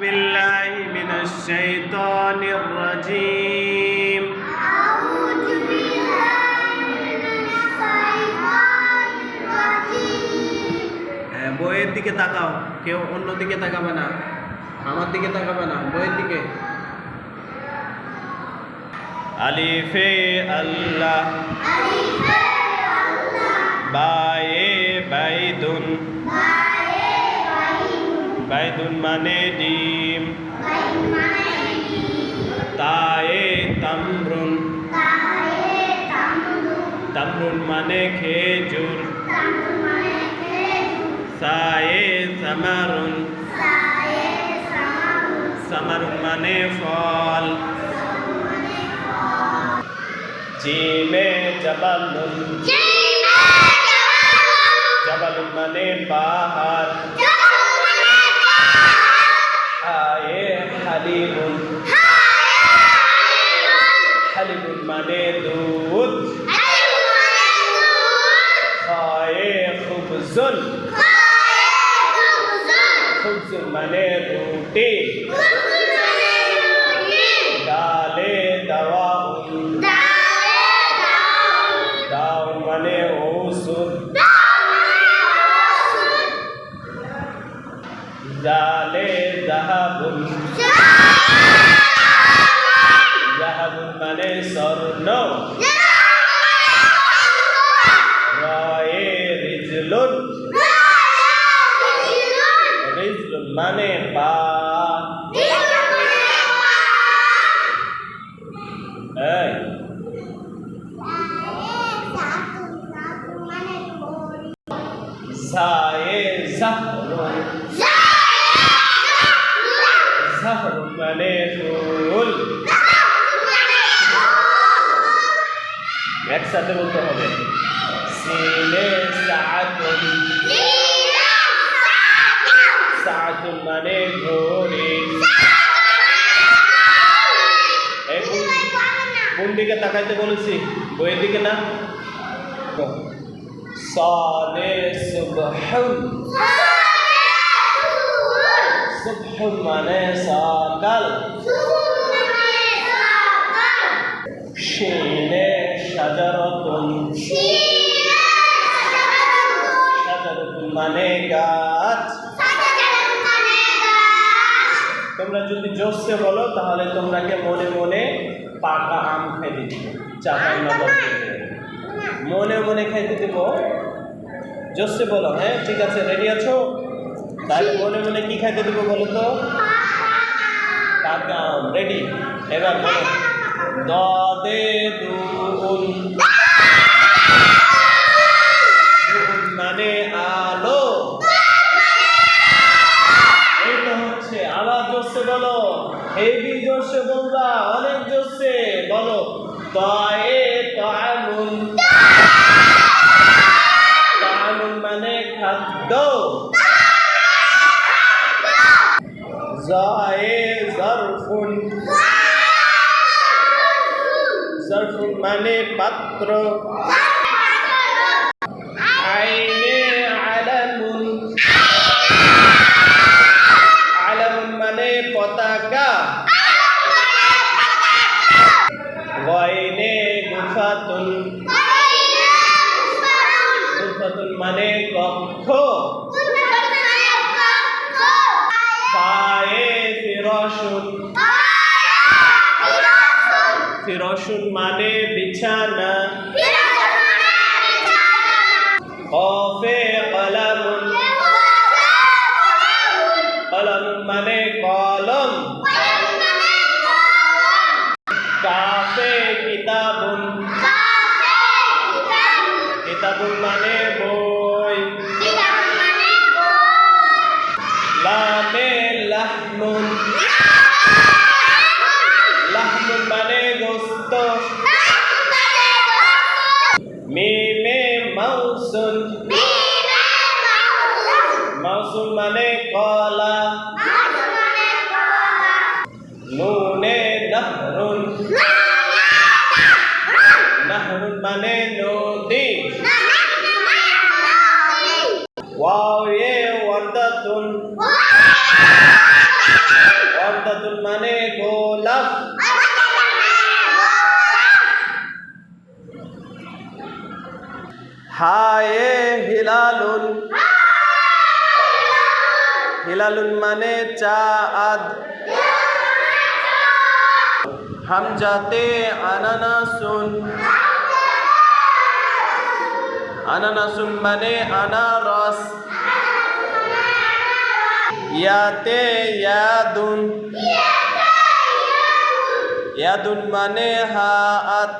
بالله من الشيطان الرجيم أعوذ بالله من الشيطان الرجيم বইয়ের দিকে তাকাও, কেউ অন্য দিকে তাকাবে না, আমার দিকে তাকাবে না, বইয়ের দিকে। আলিফে আল্লাহ, আলিফে আল্লাহ, বায়ে বাইদুন, বায়ে বাইদুন, বাইদুন মানে ডিম, বাইদুন মানে ডিম, তায়ে তামরুন, তায়ে তামরুন, তামরুন মানে খেজুর, তামরুন মানে খেজুর, সায়ে সামারুন, সায়ে সামারুন, সামারুন মানে ফল, সামারুন মানে ফল, জিমে জাবালুন, জিমে জাবালুন, জাবালুন মানে পাহাড়, জাবালুন মানে পাহাড়, হায়ে হালিবুন, হালিবুন মানে দুধ, হালিবুন মানে দুধ, খায়ে খুবজুন, খায়ে খুবজুন, খুবজুন মানে রুটি, খুবজুন মানে রুটি, ডালে দাওয়াউন, ডালে দাউন, দাউন মানে ঔষধ, দাউন মানে ওষুধ, জালে জাহাবুন, জাহাবুন মানে স্বর্ণ, রায়ে রিজলুন, রিজলুন মানে পা, এই সায়ে জাহরুন, জাহরুন মানে ফুল, একসাথে বলতে হবে। সিনে সাআতুন, সাআতুন মানে ঘড়ি, এই কোন দিকে তাকাইতে বলেছি? বইয়ের দিকে না? সাদে সুবহুন, সুবহুন মানে সকাল, শিনে শাজারাতুন, শাজারাতুন মানে গাছ। তোমরা যদি জোরসে বলো তাহলে তোমরাকে মনে মনে পাকা আম খাইতে দিব, চাপাই নবাব থেকে মনে মনে খাইতে দেব। জোরসে বলো, হ্যাঁ ঠিক আছে, রেডি আছো? তাহলে মনে মনে কি খাইতে দেবো বলো তো? পাকা আম। রেডি? এবার বলো, দে দুন, মানে আলো, এই তো হচ্ছে। আবার জোরসে বলো, হেভি জোরসে বলবা, অনেক জোরসে বলো। তায়ে তামুন, তামুন মানে খাদ্য, জায়ে জারফুন, জারফুন মানে পাত্র, আইনে আলামুন, আলামুন মানে পতাকা, গয়নে গুফাতুন, গুফাতুন মানে কক্ষ, ফায়ে ফিরাশুন, ফিরাশুন মানে বিছানা, কফে কলামুন, কলামুন মানে কলম, কাফে কিতাবুন, কিতাবুন মানে বই, লামে লাহমুন, লাহমুন মানে গোস্ত, মিমে মাউসুন, মাউসুন মানে কলা, নুনে নাহরুন, নাহরুন মানে নদী, ওয়াও এ ওয়ার্দাতুন ওয়ালাদুন মানে গোলাপ। হায়ে হিলালুন, হিলালুন মানে চাঁদ। হামজাতে আনানাসুন, আনানাসুন মানে আনারস। ইয়াতে ইয়াদুন, ইয়াদুন মানে হাত।